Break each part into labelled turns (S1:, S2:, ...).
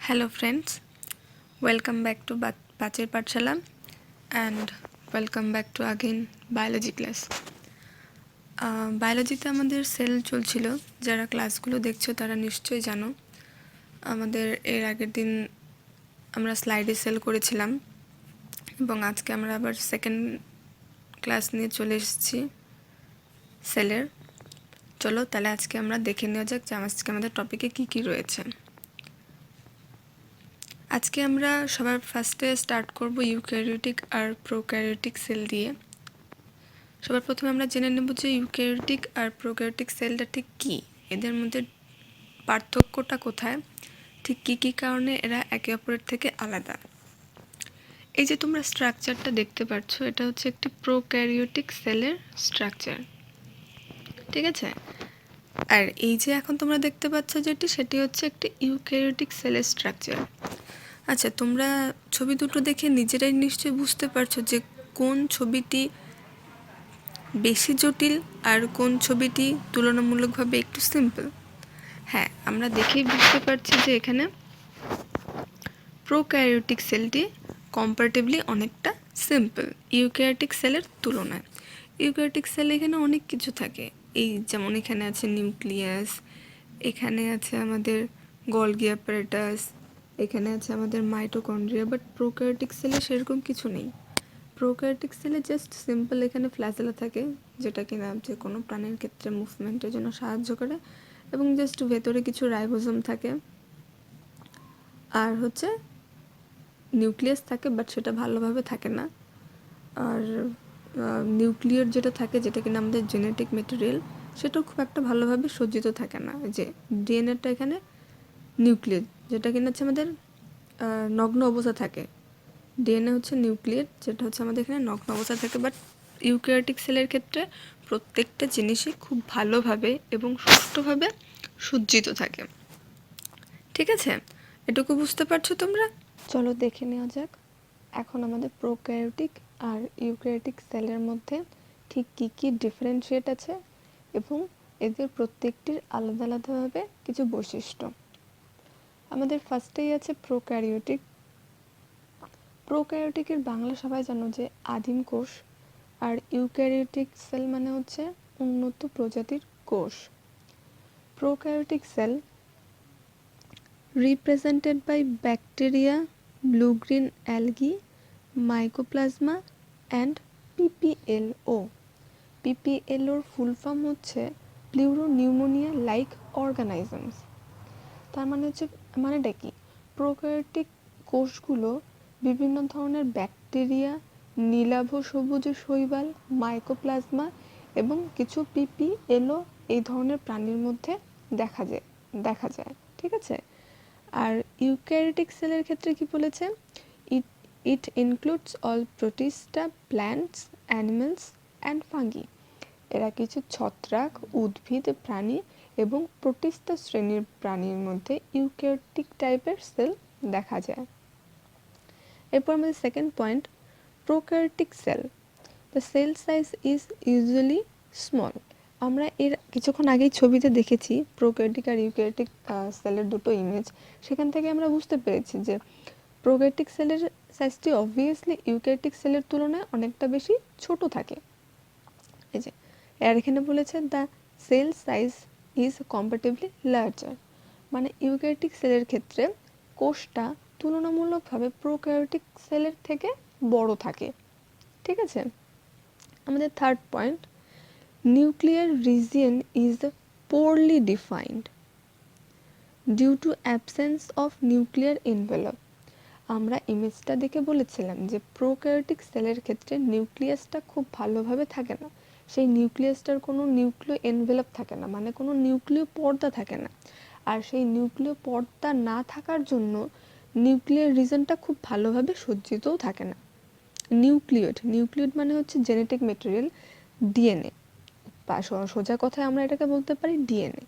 S1: Hello friends, welcome back to Bacher Pathshala and welcome back to again biology class. বায়োলজিতে আমাদের sell চলছিল, যারা ক্লাসগুলো দেখছো তারা নিশ্চয়ই জানো। আমাদের এর আগের দিন আমরা স্লাইডে সেল করেছিলাম এবং আজকে আমরা আবার সেকেন্ড ক্লাস নিয়ে চলে এসেছি সেলের। চলো তাহলে আজকে আমরা দেখে নেওয়া যাক যে আজকে আমাদের টপিকে কী কী রয়েছে। আজকে আমরা সবার ফার্স্টে স্টার্ট করব ইউক্যারিওটিক আর প্রোক্যারিওটিক সেল দিয়ে। সবার প্রথমে আমরা জেনে নেব যে ইউক্যারিওটিক আর প্রোক্যারিওটিক সেলটা ঠিক কী, এদের মধ্যে পার্থক্যটা কোথায়, ঠিক কী কী কারণে এরা একে অপরের থেকে আলাদা। এই যে তোমরা স্ট্রাকচারটা দেখতে পাচ্ছ, এটা হচ্ছে একটি প্রোক্যারিওটিক সেলের স্ট্রাকচার, ঠিক আছে। আর এই যে এখন তোমরা দেখতে পাচ্ছ যেটি, সেটি হচ্ছে একটি ইউক্যারিওটিক সেলের স্ট্রাকচার। আচ্ছা, তোমরা ছবি দুটো দেখে নিজেরাই নিশ্চয়ই বুঝতে পারছো যে কোন ছবিটি বেশি জটিল আর কোন ছবিটি তুলনামূলকভাবে একটু সিম্পল। হ্যাঁ, আমরা দেখেই বুঝতে পারছি যে এখানে প্রোক্যারিওটিক সেলটি কম্পারেটিভলি অনেকটা সিম্পল ইউক্যারিওটিক সেলের তুলনায়। ইউক্যারিওটিক সেলে এখানে অনেক কিছু থাকে, এই যেমন এখানে আছে নিউক্লিয়াস, এখানে আছে আমাদের গলগি অ্যাপারেটাস, এখানে আছে আমাদের মাইটোকন্ড্রিয়া, বাট প্রোক্যারিওটিক সেলে সেরকম কিছু নেই। প্রোক্যারিওটিক সেলে জাস্ট সিম্পল এখানে ফ্ল্যাজেলা থাকে, যেটা কিনা যে কোনো প্রাণীর ক্ষেত্রে মুভমেন্টের জন্য সাহায্য করে, এবং জাস্ট ভেতরে কিছু রাইবোজোম থাকে, আর হচ্ছে নিউক্লিয়াস থাকে, বাট সেটা ভালোভাবে থাকে না। আর নিউক্লিয়ার যেটা থাকে, যেটা কিনা আমাদের জেনেটিক মেটেরিয়াল, সেটাও খুব একটা ভালোভাবে সজ্জিত থাকে না। যে ডিএনএটা এখানে নিউক্লিয়ার, যেটা কিনা হচ্ছে আমাদের নগ্ন অবস্থা থাকে। ডিএনএ হচ্ছে নিউক্লিয়ার, যেটা হচ্ছে আমাদের এখানে নগ্ন অবস্থা থাকে। বাট ইউক্যারিওটিক সেলের ক্ষেত্রে প্রত্যেকটা জিনিসই খুব ভালোভাবে এবং সুষ্ঠুভাবে সজ্জিত থাকে, ঠিক আছে। এটুকু বুঝতে পারছো তোমরা? চলো দেখে নেওয়া যাক এখন আমাদের প্রোক্যারিওটিক আর ইউক্যারিওটিক সেলের মধ্যে ঠিক কী কী ডিফারেন্সিয়েট আছে এবং এদের প্রত্যেকটির আলাদা আলাদাভাবে কিছু বৈশিষ্ট্য। আমাদের ফার্স্টেই আছে প্রোক্যারিওটিক। প্রোক্যারিওটিকের বাংলা সবাই জানো যে আদিম কোষ, আর ইউক্যারিওটিক সেল মানে হচ্ছে উন্নত প্রজাতির কোষ। Prokaryotic cell represented by bacteria, blue-green algae, mycoplasma and PPLO. PPLOর ফুল ফর্ম হচ্ছে প্লিউরোনিউমোনিয়া লাইক অর্গানিজমস। তার মানে হচ্ছে, মানেটা কি, প্রোক্যারিওটিক কোষগুলো বিভিন্ন ধরনের ব্যাকটেরিয়া, নীলাভ সবুজ শৈবাল, মাইকোপ্লাজমা এবং কিছু পিপিএলও এই ধরনের প্রাণীর মধ্যে দেখা যায়, ঠিক আছে। আর ইউক্যারিওটিক সেলের ক্ষেত্রে কি বলেছে, it includes all Protista, plants, animals and fungi. এরা কিছু ছত্রাক, উদ্ভিদ, প্রাণী এবং প্রোটিস্টা শ্রেণীর প্রাণীর মধ্যে ইউক্যারিওটিক টাইপের সেল দেখা যায়। এরপর আমাদের second point, prokaryotic cell. The cell size is usually small. আমরা এর কিছুক্ষণ আগেই ছবিতে দেখেছি প্রোক্যারিওটিক আর ইউক্যারিওটিক সেলের দুটো ইমেজ, সেখান থেকে আমরা বুঝতে পেরেছি যে প্রোক্যারিওটিক সেলের সাইজটি অবভিয়াসলি ইউক্যারিওটিক সেলের তুলনায় অনেকটা বেশি ছোট থাকে। এই যে আর এখানে বলেছে the cell size is comparatively larger, মানে ইউক্যারিওটিক সেলের ক্ষেত্রে কোষটা তুলনামূলকভাবে প্রোক্যারিওটিক সেলের থেকে বড় থাকে, ঠিক আছে। আমাদের third point, nuclear region is poorly defined due to absence of nuclear envelope. আমরা ইমেজটা দেখে বলেছিলাম যে প্রোক্যারিওটিক সেলের ক্ষেত্রে নিউক্লিয়াসটা খুব ভালোভাবে থাকে না, সেই নিউক্লিয়াসটার কোনো নিউক্লিয় এনভেলপ থাকে না, মানে কোনো নিউক্লিয় পর্দা থাকে না। আর সেই নিউক্লিয় পর্দা না থাকার জন্য নিউক্লিয়ার রিজনটা খুব ভালোভাবে সজ্জিতও থাকে না। নিউক্লিয়েট মানে হচ্ছে জেনেটিক মেটেরিয়াল, ডিএনএ, বা সোজা কথায় আমরা এটাকে বলতে পারি DNA.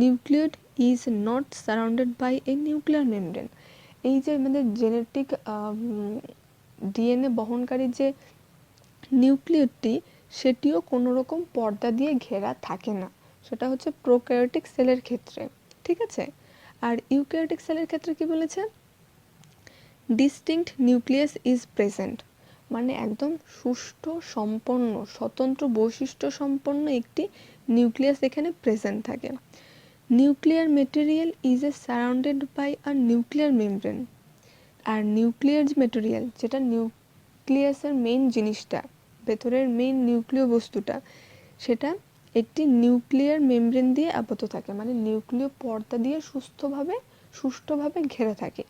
S1: Nucleoid is not surrounded by a nuclear membrane. এই যে আমাদের জেনেটিক ডিএনএ বহনকারী যে নিউক্লিয়েটটি, সেটিও কোনো রকম পর্দা দিয়ে ঘেরা থাকে না, সেটা হচ্ছে প্রোক্যারিওটিক সেলের ক্ষেত্রে, ঠিক আছে। আর ইউক্যারিওটিক সেলের ক্ষেত্রে কি বলেছে, ডিস্টিংক্ট নিউক্লিয়াস ইজ প্রেজেন্ট, মানে একদম সুষ্ঠু সম্পন্ন স্বতন্ত্র বৈশিষ্ট্য সম্পন্ন একটি নিউক্লিয়াস এখানে প্রেজেন্ট থাকে। Nuclear material is surrounded by a nuclear membrane, আর নিউক্লিয়ার মেটেরিয়াল যেটা নিউক্লিয়াসের মেইন জিনিসটা, ভেতরের মেইন নিউক্লিয় বস্তুটা, সেটা একটি নিউক্লিয়ার মেমব্রেন দিয়ে আবদ্ধ থাকে, মানে নিউক্লিয় পর্দা দিয়ে সুষ্ঠুভাবে ঘেরা থাকে।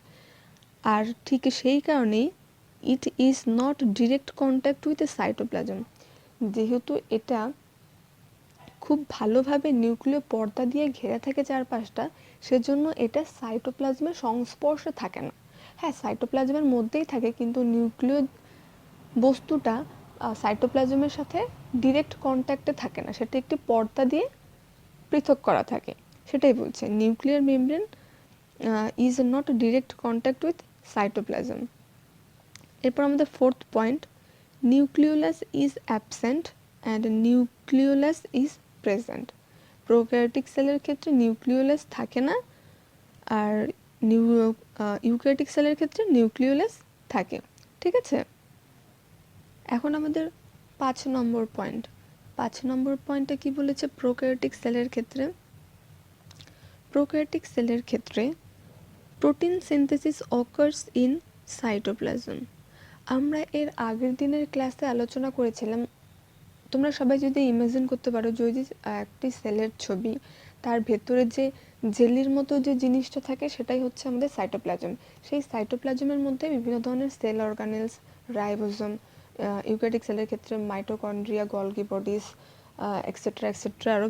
S1: আর ঠিক সেই কারণেই it is not direct contact with a cytoplasm, যেহেতু এটা খুব ভালোভাবে নিউক্লিয় পর্দা দিয়ে ঘেরা থাকে চারপাশটা, সেজন্য এটা সাইটোপ্লাজমের সংস্পর্শে থাকে না। হ্যাঁ, সাইটোপ্লাজমের মধ্যেই থাকে, কিন্তু নিউক্লিয় বস্তুটা সাইটোপ্লাজমের সাথে ডিরেক্ট কন্ট্যাক্টে থাকে না, সেটা একটি পর্দা দিয়ে পৃথক করা থাকে। সেটাই বলছে, nuclear membrane is not direct contact with cytoplasm. এরপর আমাদের fourth point, nucleolus is absent and nucleolus is present. Prokaryotic সেলের ক্ষেত্রে নিউক্লিওলাস থাকে না, আর ইউক্যারিওটিক সেলের ক্ষেত্রে নিউক্লিওলাস থাকে। ঠিক আছে, এখন আমাদের 5 নম্বর পয়েন্টে কি বলেছে প্রোক্যারিওটিক সেলের ক্ষেত্রে। প্রোক্যারিওটিক সেলের ক্ষেত্রে protein synthesis occurs in cytoplasm. আমরা এর আগের দিনের ক্লাসে আলোচনা করেছিলাম, তোমরা সবাই যদি ইমাজিন করতে পারো যদি একটি সেলের ছবি, তার ভেতরে যে জেলির মতো যে জিনিসটা থাকে সেটাই হচ্ছে আমাদের সাইটোপ্লাজম। সেই সাইটোপ্লাজমের মধ্যে বিভিন্ন ধরনের সেল অর্গানেলস, রাইবোজোম, ইউক্যারিওটিক সেলের ক্ষেত্রে মাইটোকন্ড্রিয়া, গলগি বডিস, এক্সেট্রা, আরও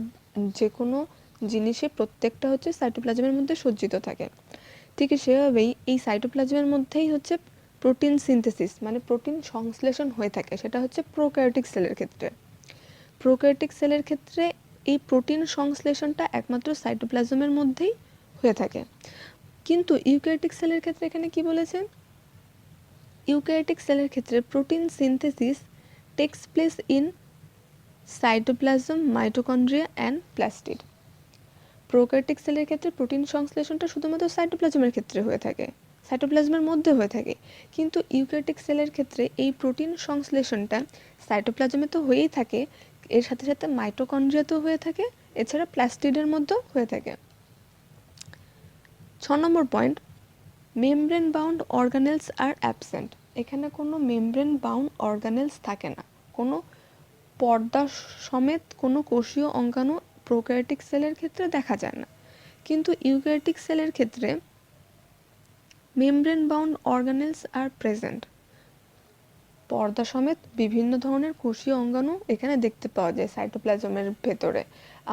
S1: যে কোনো জিনিসের প্রত্যেকটা হচ্ছে সাইটোপ্লাজমের মধ্যে সজ্জিত থাকে। ঠিক সেভাবেই এই সাইটোপ্লাজমের মধ্যেই হচ্ছে প্রোটিন সিনথেসিস, মানে প্রোটিন সংশ্লেষণ হয়ে থাকে, সেটা হচ্ছে প্রোক্যারিওটিক সেলের ক্ষেত্রে। প্রোক্যারিওটিক সেলের ক্ষেত্রে এই প্রোটিন সংশ্লেষণটা একমাত্র সাইটোপ্লাজমের মধ্যেই হয়ে থাকে। কিন্তু ইউক্যারিওটিক সেলের ক্ষেত্রে এখানে কি বলেছে, ইউক্যারিওটিক সেলের ক্ষেত্রে protein synthesis tax place in cytoplasm, mitochondria and plastid. Prokaryotic সেলের ক্ষেত্রে প্রোটিন সংশ্লেষণটা শুধুমাত্র সাইটোপ্লাজমের ক্ষেত্রে হয়ে থাকে, সাইটোপ্লাজমের মধ্যে হয়ে থাকে। কিন্তু ইউক্যারিওটিক সেলের ক্ষেত্রে এই প্রোটিন সংশ্লেষণটা সাইটোপ্লাজমে তো হয়েই থাকে, এর সাথে সাথে মাইটোকন্ড্রিয়াতেও হয়ে থাকে, এছাড়া প্লাস্টিডের মধ্যেও হয়ে থাকে। 6 নম্বর point, membrane bound organelles are absent. এখানে কোনো মেমব্রেন বাউন্ড অর্গানেলস থাকে না, কোনো পর্দা সমেত কোনো কোষীয় অঙ্গাণু প্রোক্যারিওটিক সেলের ক্ষেত্রে দেখা যায় না। কিন্তু ইউক্যারিওটিক সেলের ক্ষেত্রে মেমব্রেন বাউন্ড অর্গানেলস আর প্রেজেন্ট, পর্দা সমেত বিভিন্ন ধরনের কোষীয় অঙ্গাণু এখানে দেখতে পাওয়া যায় সাইটোপ্লাজমের ভেতরে।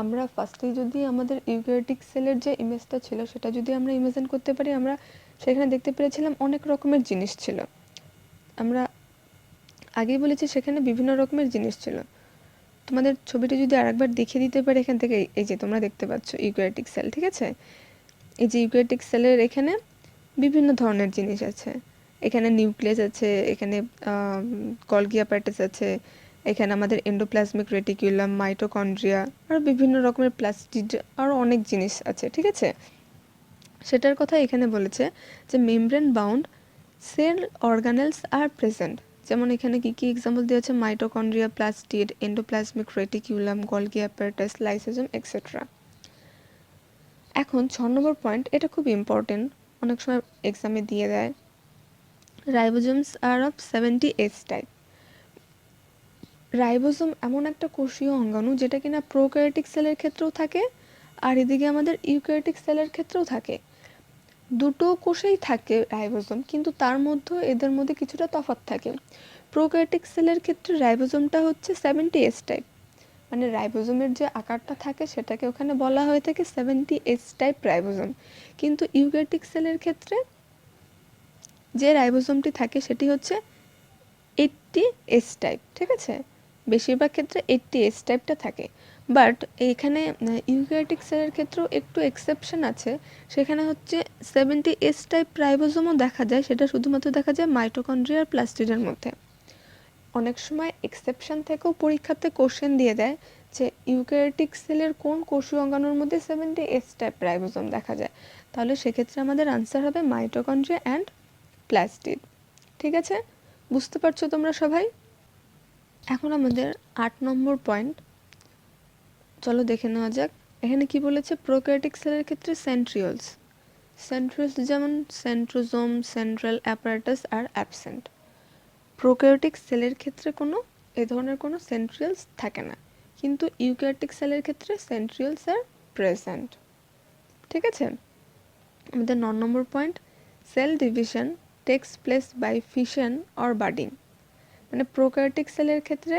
S1: আমরা ফার্স্টেই যদি আমাদের ইউক্যারিওটিক সেলের যে ইমেজটা ছিল সেটা যদি আমরা ইমেজিন করতে পারি, আমরা সেখানে দেখতে পেরেছিলাম অনেক রকমের জিনিস ছিল। আমরা আগেই বলেছি সেখানে বিভিন্ন রকমের জিনিস ছিল। তোমাদের ছবিটা যদি আরেকবার দেখিয়ে দিতে পারি, এখান থেকে এই যে তোমরা দেখতে পাচ্ছ ইউক্যারিওটিক সেল। ঠিক আছে, এই যে ইউক্যারিওটিক সেলের এখানে বিভিন্ন ধরনের জিনিস আছে, এখানে নিউক্লিয়াস আছে, এখানে গলগি অ্যাপারেটাস আছে, এখানে আমাদের এন্ডোপ্লাজমিক রেটিকুলাম, মাইটোকন্ড্রিয়া, আর বিভিন্ন রকমের প্লাস্টিড, আরও অনেক জিনিস আছে। ঠিক আছে, সেটার কথা এখানে বলেছে যে মেমব্রেন বাউন্ড সেল অর্গানেলস আর প্রেজেন্ট। যেমন এখানে কি কি এক্সাম্পল দেওয়া আছে, mitochondria, plastid, endoplasmic reticulum, Golgi apparatus, lysosome, etcetera. এখন 6 নম্বর পয়েন্ট, এটা খুব ইম্পর্টেন্ট, অনেক সময় এক্সামে দিয়ে দেয়। রাইবোজোমস আর অফ 70S টাইপ। রাইবোজোম এমন একটা কোষীয় অঙ্গাণু যেটা কিনা প্রোক্যারিওটিক সেলের ক্ষেত্রেও থাকে, আর এদিকে আমাদের ইউক্যারিওটিক সেলের ক্ষেত্রেও থাকে। দুটো কোষেই থাকে রাইবোজোম, কিন্তু তার মধ্যে এদের মধ্যে কিছুটা তফাৎ থাকে। প্রোক্যারিওটিক সেলের ক্ষেত্রে রাইবোজোমটা হচ্ছে 70S টাইপ, মানে রাইবোজোমের যে আকারটা থাকে সেটাকে ওখানে বলা হয়ে থাকে 70S টাইপ রাইবোজোম। কিন্তু ইউক্যারিওটিক সেলের ক্ষেত্রে যে রাইবোজোমটি থাকে সেটি হচ্ছে 80S টাইপ। ঠিক আছে, বেশিরভাগ ক্ষেত্রে 80S টাইপটা থাকে, বাট এইখানে ইউক্যারিওটিক সেলের ক্ষেত্রেও একটু এক্সেপশন আছে। সেখানে হচ্ছে 70S টাইপ রাইবোজোমও দেখা যায়, সেটা শুধুমাত্র দেখা যায় মাইটোকন্ড্রিয়া আর প্লাস্টিডের মধ্যে। অনেক সময় এক্সেপশন থেকেও পরীক্ষাতে কোশ্চেন দিয়ে দেয় যে ইউক্যারিওটিক সেলের কোন কোষীয় অঙ্গাণুর মধ্যে 70S টাইপ রাইবোজোম দেখা যায়। তাহলে সেক্ষেত্রে আমাদের আনসার হবে মাইটোকন্ড্রিয়া অ্যান্ড প্লাস্টিড। ঠিক আছে, বুঝতে পারছো তোমরা সবাই? এখন আমাদের 8 নম্বর পয়েন্ট, চলো দেখে নেওয়া যাক। এখানে কি বলেছে, প্রোক্যারিওটিক সেলের ক্ষেত্রে সেন্ট্রিওলস যেমন centrosome, central apparatus are absent. Prokaryotic সেলের ক্ষেত্রে কোনো এ ধরনের কোনো সেন্ট্রিওলস থাকে না, কিন্তু ইউক্যারিওটিক সেলের ক্ষেত্রে সেন্ট্রিওলস আর প্রেজেন্ট। ঠিক আছে, আমাদের 9 নম্বর point, cell division takes place by fission or budding. মানে প্রোক্যারিওটিক সেলের ক্ষেত্রে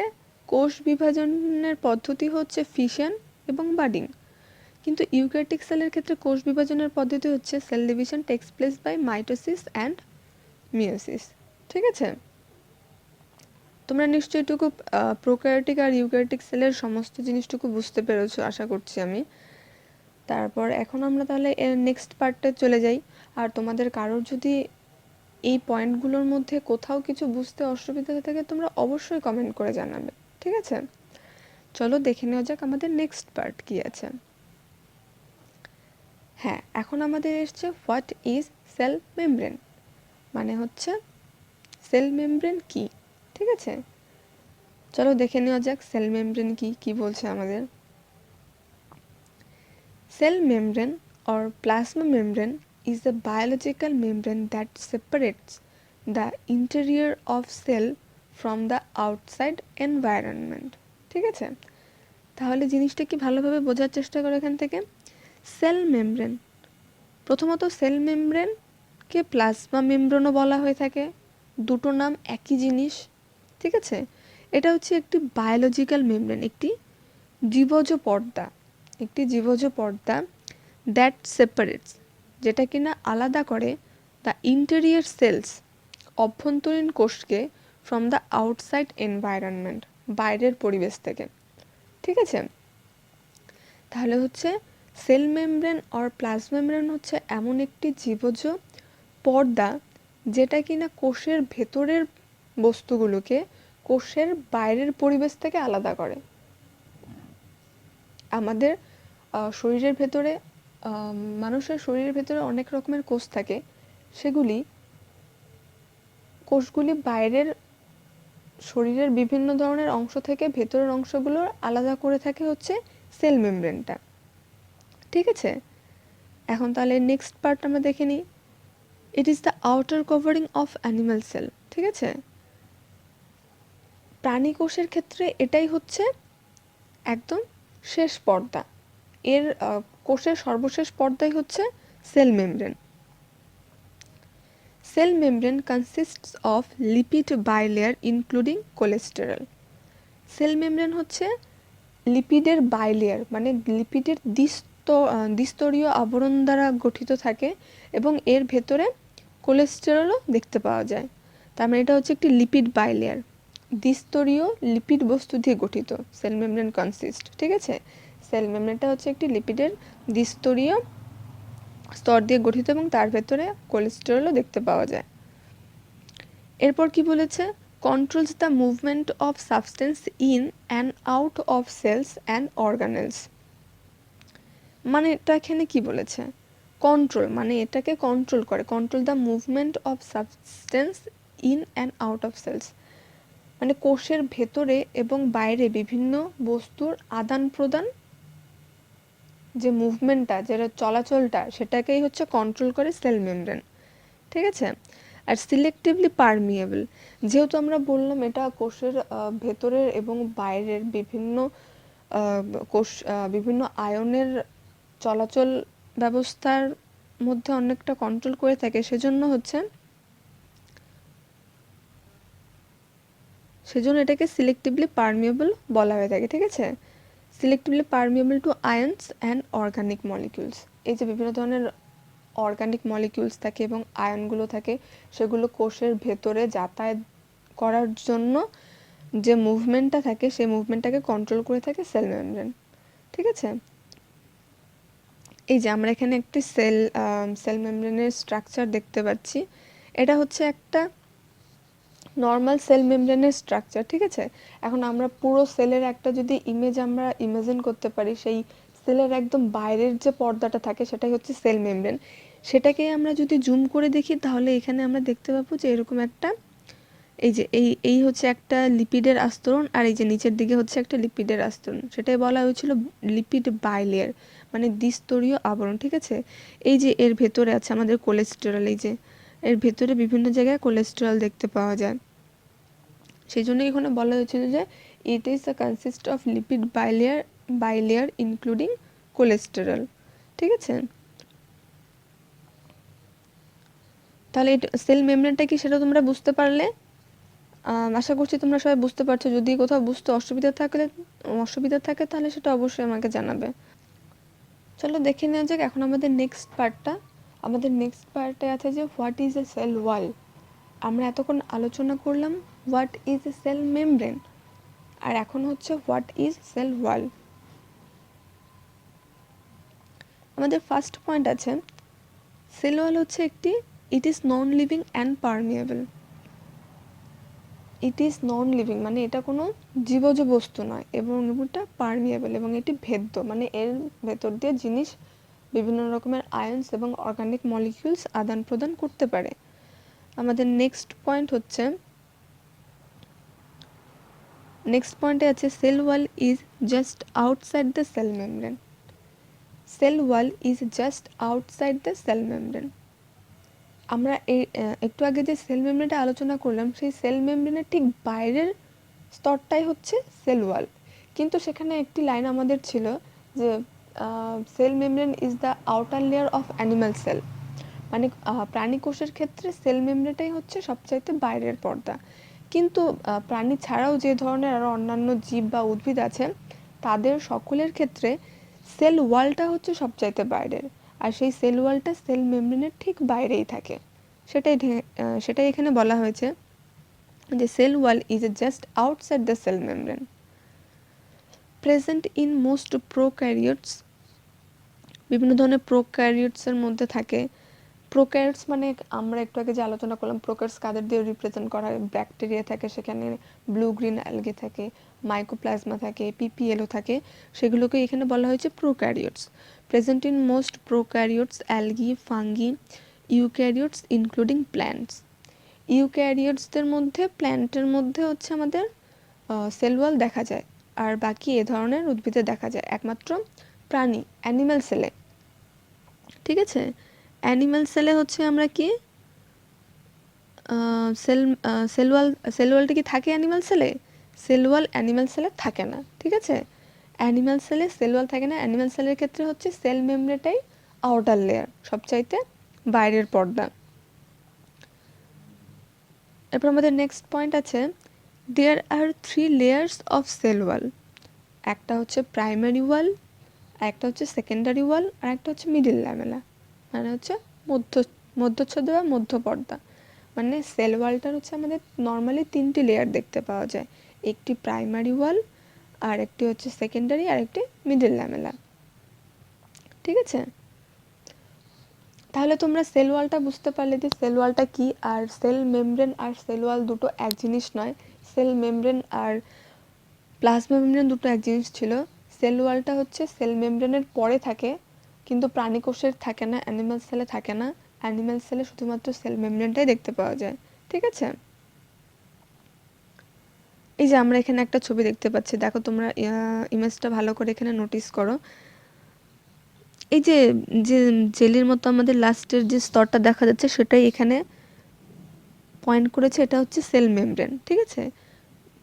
S1: কোষ বিভাজনের পদ্ধতি হচ্ছে ফিশন এবং বাডিং, কিন্তু ইউক্যারিওটিক সেলের ক্ষেত্রে কোষ বিভাজনের পদ্ধতি হচ্ছে cell division takes place by mitosis and meiosis. ঠিক আছে, তোমরা নিশ্চয়ই এটুকু প্রোক্যারিওটিক আর ইউক্যারিওটিক সেলের সমস্ত জিনিসটুকু বুঝতে পেরেছো আশা করছি আমি। তারপর এখন আমরা তাহলে এর নেক্সট পার্টে চলে যাই। আর তোমাদের কারোর যদি এই পয়েন্টগুলোর মধ্যে কোথাও কিছু বুঝতে অসুবিধা থাকে তোমরা অবশ্যই কমেন্ট করে জানাবে। ঠিক আছে, চলো দেখে নেওয়া যাক আমাদের নেক্সট পার্ট কি আছে। হ্যাঁ, এখন আমাদের এসছে হোয়াট ইজ সেল মেমব্রেন, মানে হচ্ছে সেল মেমব্রেন কি। ঠিক আছে, চলো দেখে নেওয়া যাক সেল মেমব্রেন কি কি বলছে আমাদের। Cell membrane or plasma membrane is a biological membrane that separates the interior of cell from the outside environment. ঠিক আছে, তাহলে জিনিসটা কি ভালোভাবে বোঝার চেষ্টা করো এখান থেকে। সেল মেমব্রেন, প্রথমত সেল মেমব্রেনকে প্লাজমা মেমব্রেনও বলা হয়ে থাকে, দুটো নাম একই জিনিস। ঠিক আছে, এটা হচ্ছে একটি বায়োলজিক্যাল মেমব্রেন, একটি জীবজ পর্দা দ্যাট সেপারেটস, যেটা কিনা আলাদা করে দ্য ইন্টেরিয়র সেলস, অভ্যন্তরীণ কোষকে, ফ্রম দ্য আউটসাইড এনভায়রনমেন্ট, বাইরের পরিবেশ থেকে। ঠিক আছে, তাহলে হচ্ছে cell membrane or plasma membrane হচ্ছে এমন একটি জীবজ পর্দা যেটা কিনা কোষের ভেতরের বস্তুগুলোকে কোষের বাইরের পরিবেশ থেকে আলাদা করে। আমাদের শরীরের ভেতরে, মানুষের শরীরের ভেতরে অনেক রকমের কোষ থাকে, কোষগুলি বাইরের শরীরের বিভিন্ন ধরনের অংশ থেকে ভেতরের অংশগুলো আলাদা করে থাকে হচ্ছে সেল মেমব্রেনটা। ঠিক আছে, এখন তাহলে নেক্সট পার্ট আমরা দেখে নিই। It is the outer covering of animal cell. ঠিক আছে, প্রাণী কোষের ক্ষেত্রে এটাই হচ্ছে একদম শেষ পর্দা, এর কোষের সর্বশেষ পর্দাই হচ্ছে cell membrane. Cell membrane consists of lipid bilayer including cholesterol. Cell membrane হচ্ছে লিপিডের বাইলেয়ার, মানে লিপিডের দ্বিস্তরীয় আবরণ দ্বারা গঠিত থাকে এবং এর ভেতরে কোলেস্টেরলও দেখতে পাওয়া যায়। তার মানে এটা হচ্ছে একটি লিপিড বাইলেয়ার, দ্বিস্তরীয় লিপিড বস্তু দিয়ে গঠিত সেল মেমব্রেন কনসিস্ট। ঠিক আছে, সেল মেমব্রেনটা হচ্ছে একটি লিপিডের দ্বিস্তরীয় স্তর দিয়ে গঠিত এবং তার ভেতরে কোলেস্টেরলও দেখতে পাওয়া যায়। এরপর কি বলেছে, controls the movement of substance in and out of cells and organelles. মানে এটা এখানে কি বলেছে, কন্ট্রোল মানে এটাকে কন্ট্রোল করে, control the movement of substance in and out of cells, মানে কোষের ভেতরে এবং বাইরে বিভিন্ন বস্তুর আদান প্রদান, যে মুভমেন্টটা, যেটা চলাচলটা, সেটাকেই হচ্ছে কন্ট্রোল করে সেল মেমব্রেন। ঠিক আছে, আর সিলেক্টিভলি পারমিয়েবল, যেহেতু আমরা বললাম এটা কোষের ভেতরের এবং বাইরের বিভিন্ন আয়নের চলাচল ব্যবস্থার মধ্যে অনেকটা কন্ট্রোল করে থাকে, সেজন্য এটাকে সিলেক্টিভলি পারমিয়েবল বলা হয়ে থাকে। ঠিক আছে, selectively permeable to ions and organic molecules. এই যে বিভিন্ন ধরনের অর্গানিক মলিকিউলস থাকে এবং আয়নগুলো থাকে, সেগুলো কোষের ভেতরে যাতায়াত করার জন্য যে মুভমেন্টটা থাকে সেই মুভমেন্টটাকে কন্ট্রোল করে থাকে সেল মেমব্রেন। ঠিক আছে, এই যে আমরা এখানে একটি সেল মেমব্রেনের স্ট্রাকচার দেখতে পাচ্ছি, এটা হচ্ছে একটা নর্মাল সেল মেমব্রেনের স্ট্রাকচার। ঠিক আছে, এখন আমরা পুরো সেলের একটা যদি ইমেজ আমরা ইমাজিন করতে পারি, সেই সেলের একদম বাইরের যে পর্দাটা থাকে সেটাই হচ্ছে সেল মেমব্রেন। সেটাকে আমরা যদি জুম করে দেখি তাহলে এখানে আমরা দেখতে পাবো যে এরকম একটা এই যে এই হচ্ছে একটা লিপিডের আস্তরণ, আর এই যে নিচের দিকে হচ্ছে একটা লিপিডের আস্তরণ, সেটাই বলা হয়েছিল লিপিড বাইলেয়ার, মানে দ্বিস্তরীয় আবরণ। ঠিক আছে, এই যে এর ভেতরে আছে আমাদের কোলেস্টেরল, এই যে এর ভেতরে বিভিন্ন জায়গায় কোলেস্টেরল দেখতে পাওয়া যায়। সেই জন্য এখানে বলা হয়েছিল যে ইট is the consist of lipid bilayer including cholesterol. ঠিক আছে, তাহলে সেল মেমব্রেনটা কি সেটা তোমরা বুঝতে পারলে? আশা করছি তোমরা সবাই বুঝতে পারছো। যদি কোথাও বুঝতে অসুবিধা থাকে তাহলে সেটা অবশ্যই আমাকে জানাবে। চলো দেখে নেওয়া যাক এখন আমাদের নেক্সট পার্টটা। আমাদের নেক্সট পার্টে আছে যে what is a cell wall. আমরা এতক্ষণ আলোচনা করলাম what is a cell membrane, আর এখন হচ্ছে হোয়াট ইজ সেল ওয়াল। আমাদের ফার্স্ট পয়েন্ট আছে সেল ওয়াল হচ্ছে একটি it is non living and permeable. It is non living মানে এটা কোনো জীবজ বস্তু নয়, এবং এটা পারমিয়েবল এবং এটি ভেদ্য, মানে এর ভেতর দিয়ে জিনিস বিভিন্ন রকমের আয়ন্স এবং অর্গানিক মলিকিউলস আদান প্রদান করতে পারে। আমাদের নেক্সট পয়েন্টে আছে cell wall is just outside the cell membrane. Cell wall is just outside the cell membrane. আমরা একটু আগে যে সেল মেমব্রেনটা আলোচনা করলাম সেই সেল মেমব্রেনের ঠিক বাইরের স্তরটাই হচ্ছে সেল ওয়াল, কিন্তু সেখানে একটি লাইন আমাদের ছিল যে cell membrane is the outer layer of animal cell, মানে প্রাণী কোষের ক্ষেত্রে সেল মেমব্রেনটাই হচ্ছে সবচাইতে বাইরের পর্দা। কিন্তু প্রাণী ছাড়াও যে ধরনের আরও অন্যান্য জীব বা উদ্ভিদ আছে তাদের সকলের ক্ষেত্রে সেল ওয়ালটা হচ্ছে সবচাইতে বাইরের, আর সেই সেল ওয়ালটা সেল মেমব্রেনের ঠিক বাইরেই থাকে। সেটাই এখানে বলা হয়েছে যে cell wall is just outside the cell membrane. Present in most prokaryotes, বিভিন্ন ধরনের প্রোক্যারিওটসের মধ্যে থাকে। প্রোক্যারিওটস মানে আমরা একটু আগে যে আলোচনা করলাম প্রোক্যারিওটস কাদের দিয়ে রিপ্রেজেন্ট করা হয়, ব্যাকটেরিয়া থাকে, সেখানে ব্লু গ্রিন অ্যালগে থাকে, মাইকোপ্লাজমা থাকে, পিপিএলও থাকে, সেগুলোকে এখানে বলা হয়েছে prokaryotes. Present in most prokaryotes, algae, fungi, eukaryotes including plants. ইউক্যারিওটসদের মধ্যে, প্ল্যান্টের মধ্যে হচ্ছে আমাদের সেল ওয়াল দেখা যায়, আর বাকি এ ধরনের উদ্ভিদে দেখা যায় একমাত্র প্রাণী অ্যানিম্যাল সেলে। ঠিক আছে, অ্যানিম্যাল সেলে হচ্ছে আমরা কি সেল ওয়ালটা কি থাকে অ্যানিম্যাল সেলে? সেল ওয়াল অ্যানিম্যাল সেলে থাকে না। ঠিক আছে, অ্যানিম্যাল সেলে সেল ওয়াল থাকে না। অ্যানিম্যাল সেলের ক্ষেত্রে হচ্ছে সেল মেমব্রেনটাই আউটার লেয়ার, সবচাইতে বাইরের পর্দা। এরপর আমাদের নেক্সট পয়েন্ট আছে দেয়ার আর 3 লেয়ার্স অফ সেল ওয়াল। একটা হচ্ছে প্রাইমারি ওয়াল, একটা হচ্ছে সেকেন্ডারি ওয়াল, আর একটা হচ্ছে মিডিল ল্যামেলা, মানে হচ্ছে মধ্যচ্ছদা বা মধ্যপর্দা। মানে সেল ওয়ালটার হচ্ছে আমাদের নর্মালি 3টি লেয়ার দেখতে পাওয়া যায়, একটি প্রাইমারি ওয়াল, আর একটি হচ্ছে সেকেন্ডারি, আর একটি মিডিল ল্যামেলা। ঠিক আছে, তাহলে তোমরা সেল ওয়ালটা বুঝতে পারলে যে সেল ওয়ালটা কি, আর সেল মেমব্রেন আর সেল ওয়াল দুটো এক জিনিস নয়। সেল মেমব্রেন আর প্লাজমা মেমব্রেন দুটো এক জিনিস ছিল। সেল ওয়ালটা হচ্ছে সেল মেমব্রেনের পরে থাকে, কিন্তু প্রাণী কোষের থাকে না, অ্যানিম্যাল সেলে থাকে না। অ্যানিম্যাল সেলে শুধুমাত্র সেল মেমব্রেনটাই দেখতে পাওয়া যায়। ঠিক আছে, এই যে আমরা এখানে একটা ছবি দেখতে পাচ্ছি, দেখো তোমরা ইমেজটা ভালো করে এখানে নোটিস করো। এই যে যে জেলির মতো আমাদের লাস্টের যে স্তরটা দেখা যাচ্ছে সেটাই এখানে পয়েন্ট করেছে, এটা হচ্ছে সেল মেমব্রেন। ঠিক আছে,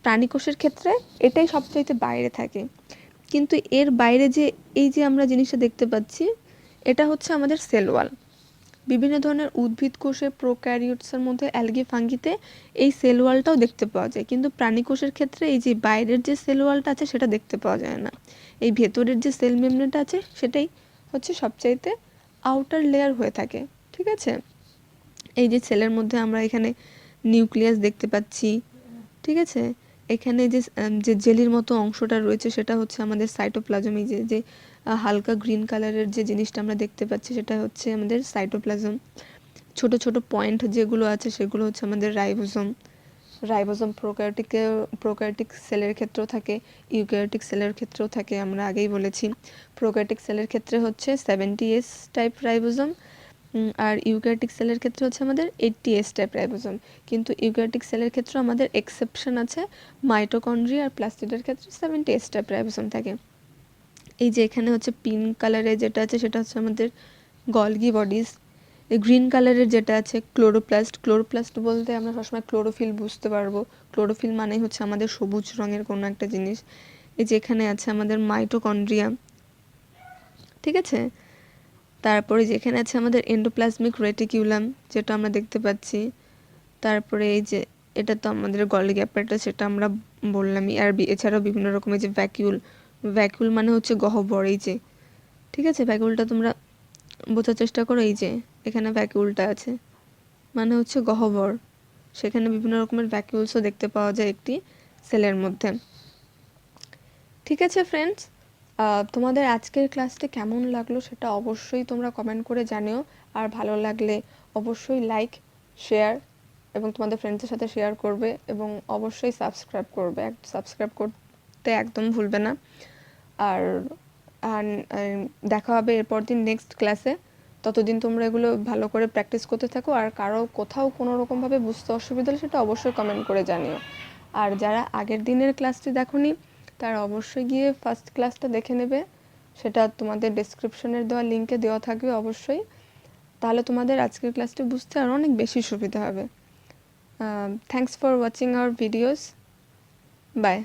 S1: প্রাণী কোষের ক্ষেত্রে এটাই সবচাইতে বাইরে থাকে, কিন্তু এর বাইরে যে এই যে আমরা জিনিসটা দেখতে পাচ্ছি এটা হচ্ছে আমাদের সেল ওয়াল। বিভিন্ন ধরনের উদ্ভিদ কোষে, প্রোক্যারিওটসের মধ্যে, অ্যালগি, ফাঙ্গিতে এই সেল ওয়ালটাও দেখতে পাওয়া যায়, কিন্তু প্রাণী কোষের ক্ষেত্রে এই যে বাইরের যে সেল ওয়ালটা আছে সেটা দেখতে পাওয়া যায় না। এই ভেতরের যে সেল মেমব্রেনটা আছে সেটাই হচ্ছে সবচাইতে আউটার লেয়ার হয়ে থাকে। ঠিক আছে, এই যে সেলের মধ্যে আমরা এখানে নিউক্লিয়াস দেখতে পাচ্ছি। ঠিক আছে, এখানে যে জেলির মতো অংশটা রয়েছে সেটা হচ্ছে আমাদের সাইটোপ্লাজম। এই যে হালকা গ্রিন কালারের যে জিনিসটা আমরা দেখতে পাচ্ছি সেটা হচ্ছে আমাদের সাইটোপ্লাজম। ছোট ছোট পয়েন্ট যেগুলো আছে সেগুলো হচ্ছে আমাদের রাইবোসোম। রাইবোজোম প্রোক্যারিওটিক সেলের ক্ষেত্রেও থাকে, ইউক্যারিওটিক সেলের ক্ষেত্রেও থাকে, আমরা আগেই বলেছি। প্রোক্যারিওটিক সেলের ক্ষেত্রে হচ্ছে 70S টাইপ রাইবোজোম, আর ইউক্যারিওটিক সেলের ক্ষেত্রে হচ্ছে আমাদের 80S টাইপ রাইবোজোম। কিন্তু ইউক্যারিওটিক সেলের ক্ষেত্রে আমাদের এক্সেপশন আছে, মাইটোকন্ড্রিয়া আর প্লাস্টিডের ক্ষেত্রে 70S টাইপ রাইবোজোম থাকে। এই যে এখানে হচ্ছে পিঙ্ক কালারে যেটা আছে সেটা হচ্ছে আমাদের গলগি বডিজ। এই গ্রিন কালারের যেটা আছে ক্লোরোপ্লাস্ট বলতে আমরা সবসময় ক্লোরোফিল বুঝতে পারবো। ক্লোরোফিল মানে হচ্ছে আমাদের সবুজ রঙের কোনো একটা জিনিস। এই যে এখানে আছে আমাদের মাইটোকন্ড্রিয়া, ঠিক আছে। তারপরে যেখানে আছে আমাদের এন্ডোপ্লাজমিক রেটিকিউলাম, যেটা আমরা দেখতে পাচ্ছি। তারপরে এই যে এটা তো আমাদের গলগি অ্যাপারেটাস, সেটা আমরা বললামই। আর এছাড়াও বিভিন্ন রকমের যে ভ্যাকুল মানে হচ্ছে গহ্বর, এই যে, ঠিক আছে। ভ্যাকুলটা তোমরা বোঝার চেষ্টা করো, এই যে এখানে ভ্যাকুলটা আছে মানে হচ্ছে গহ্বর। সেখানে বিভিন্ন রকমের ভ্যাকুলসও দেখতে পাওয়া যায় একটি সেলের মধ্যে। ঠিক আছে ফ্রেন্ডস, তোমাদের আজকের ক্লাসটি কেমন লাগলো সেটা অবশ্যই তোমরা কমেন্ট করে জানিও। আর ভালো লাগলে অবশ্যই লাইক, শেয়ার এবং তোমাদের ফ্রেন্ডসের সাথে শেয়ার করবে, এবং অবশ্যই সাবস্ক্রাইব করবে। সাবস্ক্রাইব করতে একদম ভুলবে না। আর দেখা হবে এরপর দিন নেক্সট ক্লাসে। ততদিন তোমরা এগুলো ভালো করে প্র্যাকটিস করতে থাকো। আর কারো কোথাও কোনো রকমভাবে বুঝতে অসুবিধা হলে সেটা অবশ্যই কমেন্ট করে জানিও। আর যারা আগের দিনের ক্লাসটি দেখোনি তারা অবশ্যই গিয়ে ফার্স্ট ক্লাসটা দেখে নেবে, সেটা তোমাদের ডেসক্রিপশনের দেওয়া লিঙ্কে দেওয়া থাকবে অবশ্যই। তাহলে তোমাদের আজকের ক্লাসটি বুঝতে আরও অনেক বেশি সুবিধা হবে। Thanks for watching our videos. By.